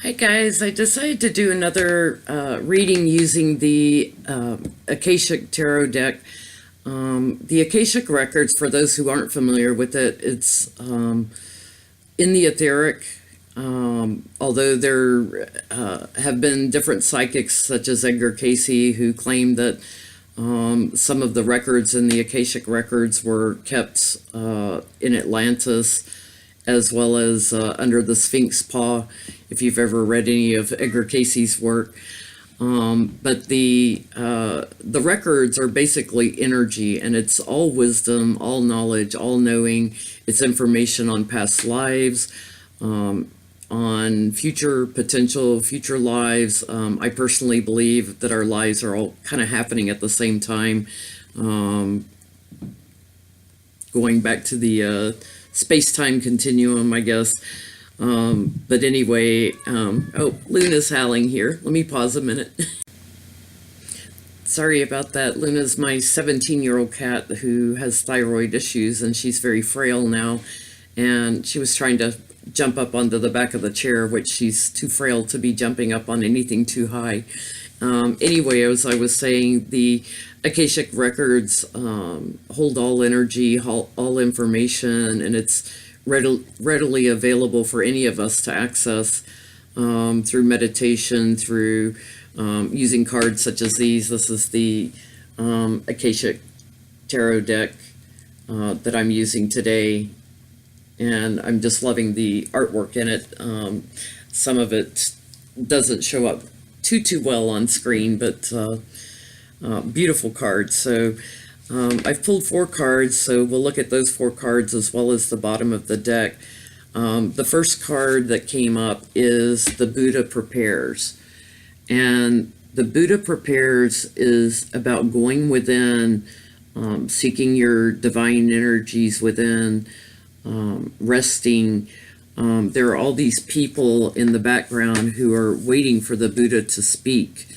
Hi guys, I decided to do another reading using the Akashic Tarot deck. The Akashic records, for those who aren't familiar with it, it's in the etheric. Although there have been different psychics, such as Edgar Casey, who claimed that some of the records in the Akashic records were kept in Atlantis, as well as under the Sphinx paw, if you've ever read any of Edgar Casey's work. But the records are basically energy, and it's all wisdom, all knowledge, all knowing. It's information on past lives, on future potential, future lives. I personally believe that our lives are all kind of happening at the same time. Going back to the space-time continuum, I guess. But anyway, oh, Luna's howling here. Let me pause a minute. Sorry about that. Luna's my 17-year-old cat who has thyroid issues, and she's very frail now. And she was trying to jump up onto the back of the chair, which she's too frail to be jumping up on anything too high. Anyway, as I was saying, the Akashic records hold all energy, all information, and it's readily available for any of us to access through meditation, through using cards such as these. This is the Akashic Tarot deck that I'm using today, and I'm just loving the artwork in it. Some of it doesn't show up too well on screen, but beautiful cards. So I've pulled 4 cards, so we'll look at those 4 cards as well as the bottom of the deck. The first card that came up is the Buddha Prepares. And the Buddha Prepares is about going within, seeking your divine energies within, resting. There are all these people in the background who are waiting for the Buddha to speak,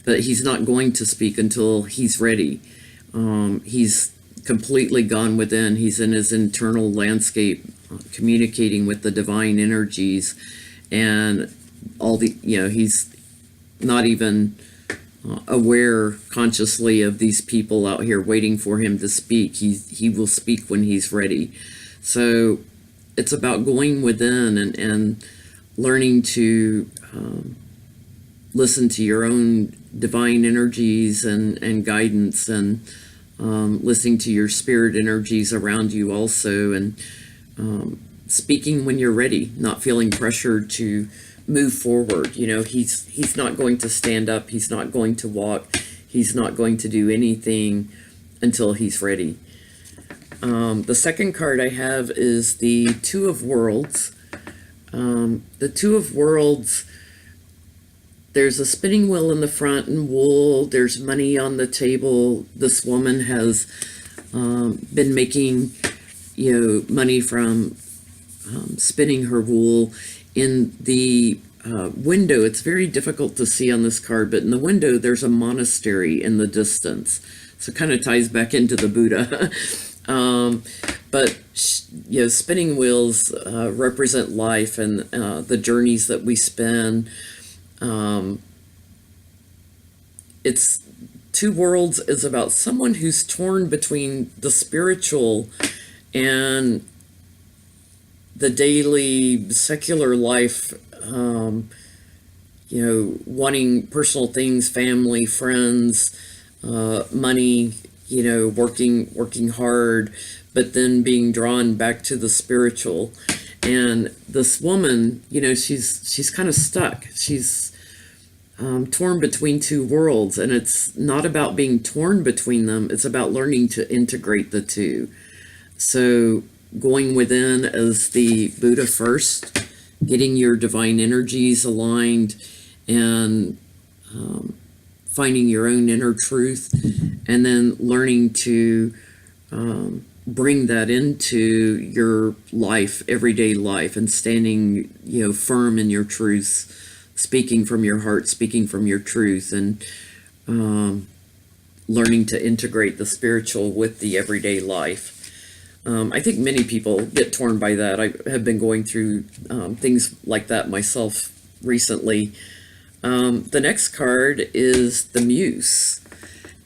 but he's not going to speak until he's ready. He's completely gone within. He's in his internal landscape, communicating with the divine energies, and all the, he's not even aware consciously of these people out here waiting for him to speak. He will speak when he's ready. So it's about going within and learning to listen to your own divine energies and guidance, and listening to your spirit energies around you also, and speaking when you're ready, not feeling pressured to move forward. He's not going to stand up, he's not going to walk, he's not going to do anything until he's ready. The second card I have is the Two of Worlds. The Two of Worlds, there's a spinning wheel in the front and wool. There's money on the table. This woman has been making, money from spinning her wool. In the window, it's very difficult to see on this card, but in the window, there's a monastery in the distance. So it kind of ties back into the Buddha. But spinning wheels represent life and the journeys that we spend. It's Two Worlds is about someone who's torn between the spiritual and the daily secular life, wanting personal things, family, friends, money, working hard, but then being drawn back to the spiritual. And this woman, she's kind of stuck. She's torn between two worlds, and it's not about being torn between them. It's about learning to integrate the two. So going within as the Buddha first, getting your divine energies aligned, and finding your own inner truth, and then learning to bring that into your life, everyday life, and standing, firm in your truths, speaking from your heart, speaking from your truth, and learning to integrate the spiritual with the everyday life. I think many people get torn by that. I have been going through things like that myself recently. The next card is the Muse.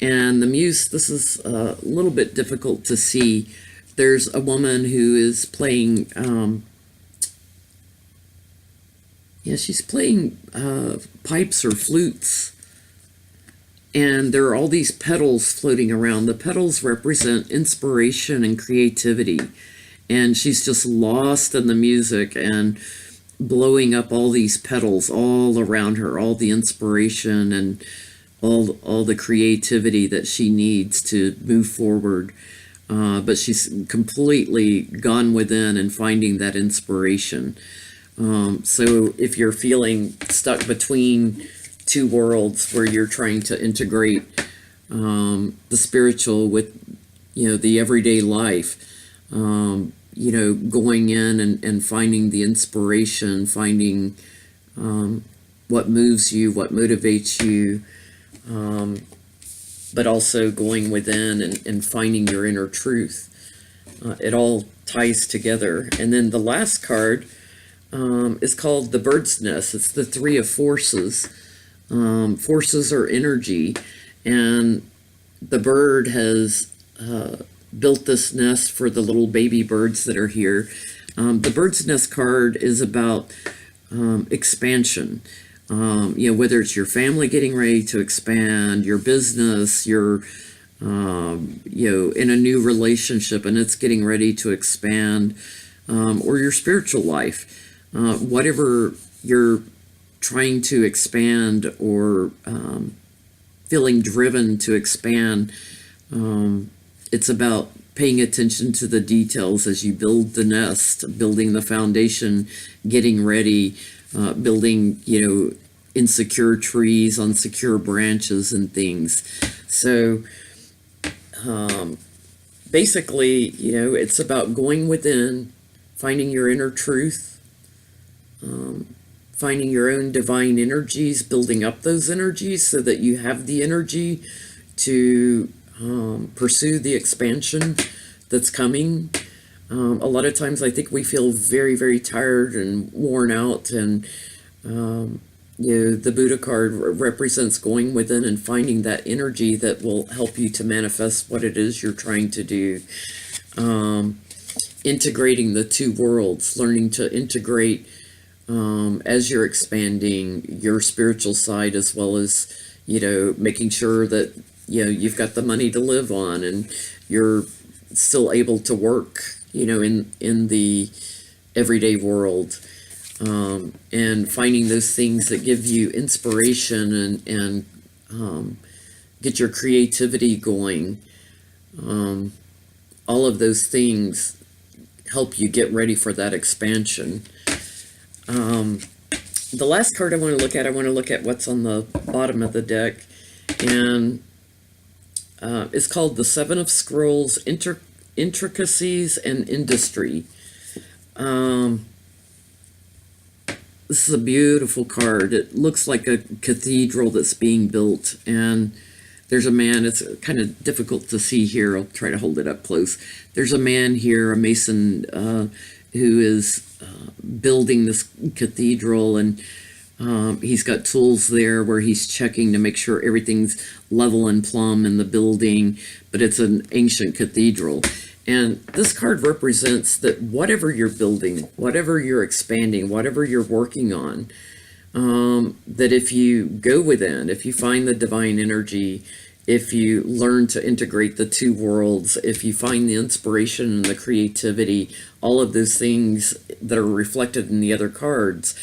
And the Muse, this is a little bit difficult to see. There's a woman who is playing, she's playing pipes or flutes. And there are all these petals floating around. The petals represent inspiration and creativity. And she's just lost in the music and blowing up all these petals all around her, all the inspiration and all the creativity that she needs to move forward. But she's completely gone within and finding that inspiration. So if you're feeling stuck between two worlds where you're trying to integrate the spiritual with, the everyday life, going in and finding the inspiration, finding what moves you, what motivates you, but also going within and finding your inner truth. It all ties together. And then the last card is called the Bird's Nest. It's the Three of Forces. Forces are energy, and the bird has built this nest for the little baby birds that are here. The Bird's Nest card is about expansion. Whether it's your family getting ready to expand, your business, you're in a new relationship and it's getting ready to expand, or your spiritual life, whatever you're trying to expand or feeling driven to expand. It's about paying attention to the details as you build the nest, building the foundation, getting ready, building, insecure trees on secure branches and things. So basically, it's about going within, finding your inner truth, finding your own divine energies, building up those energies so that you have the energy to pursue the expansion that's coming. A lot of times I think we feel very, very tired and worn out, and the Buddha card represents going within and finding that energy that will help you to manifest what it is you're trying to do. Integrating the two worlds, learning to integrate as you're expanding your spiritual side, as well as, making sure that, you've got the money to live on and you're still able to work, in the everyday world, and finding those things that give you inspiration and get your creativity going. All of those things help you get ready for that expansion. The last card I want to look at what's on the bottom of the deck, and it's called the Seven of Scrolls, Intricacies and Industry. This is a beautiful card. It looks like a cathedral that's being built, and there's a man. It's kind of difficult to see here. I'll try to hold it up close. There's a man here, a mason, who is building this cathedral, and he's got tools there where he's checking to make sure everything's level and plumb in the building, but it's an ancient cathedral. And this card represents that whatever you're building, whatever you're expanding, whatever you're working on, that if you go within, if you find the divine energy, if you learn to integrate the two worlds, if you find the inspiration and the creativity, all of those things that are reflected in the other cards,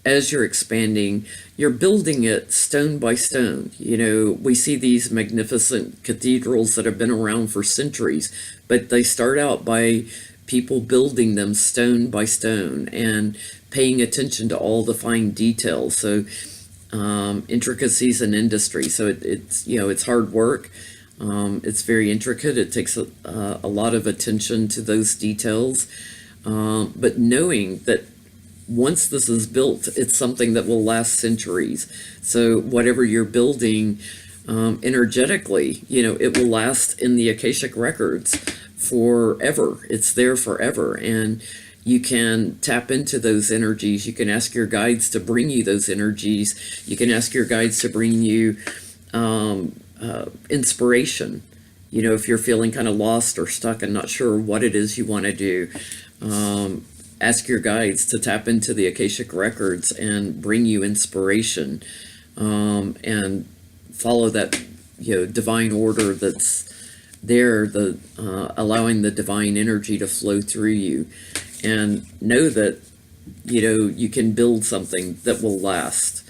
as you're expanding, you're building it stone by stone. We see these magnificent cathedrals that have been around for centuries, but they start out by people building them stone by stone and paying attention to all the fine details. So intricacies and industry. So it's hard work. It's very intricate. It takes a lot of attention to those details. But knowing that once this is built, it's something that will last centuries. So whatever you're building energetically, it will last in the Akashic records forever. It's there forever. And you can tap into those energies. You can ask your guides to bring you those energies. You can ask your guides to bring you inspiration. You know, if you're feeling kind of lost or stuck and not sure what it is you want to do, ask your guides to tap into the Akashic records and bring you inspiration, and follow that, you know, divine order that's there, the allowing the divine energy to flow through you, and know that, you know, you can build something that will last.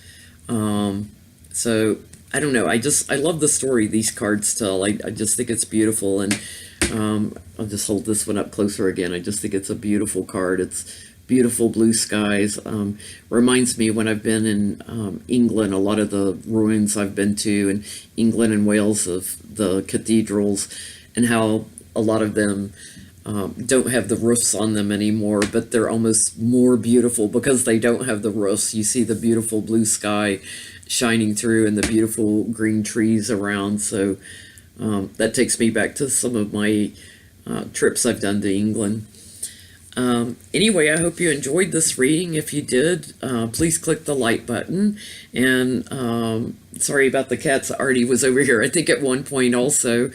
So I don't know, I love the story these cards tell. I just think it's beautiful. And I'll just hold this one up closer again. I just think it's a beautiful card. It's beautiful blue skies. Reminds me when I've been in England, a lot of the ruins I've been to in England and Wales of the cathedrals, and how a lot of them don't have the roofs on them anymore, but they're almost more beautiful because they don't have the roofs. You see the beautiful blue sky shining through and the beautiful green trees around. So that takes me back to some of my trips I've done to England. Anyway, I hope you enjoyed this reading. If you did, please click the like button. And sorry about the cats. Artie was over here, I think, at one point also.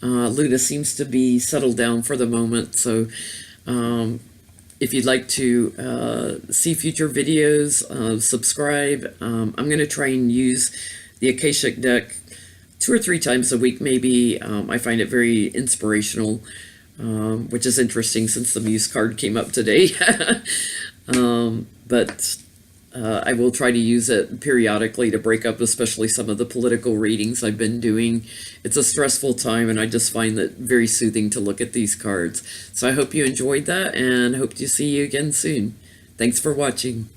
Luna seems to be settled down for the moment. So if you'd like to see future videos, subscribe. I'm going to try and use the Akashic deck 2 or 3 times a week, maybe. I find it very inspirational, which is interesting since the Muse card came up today. But I will try to use it periodically to break up especially some of the political readings I've been doing. It's a stressful time, and I just find it very soothing to look at these cards. So I hope you enjoyed that, and hope to see you again soon. Thanks for watching.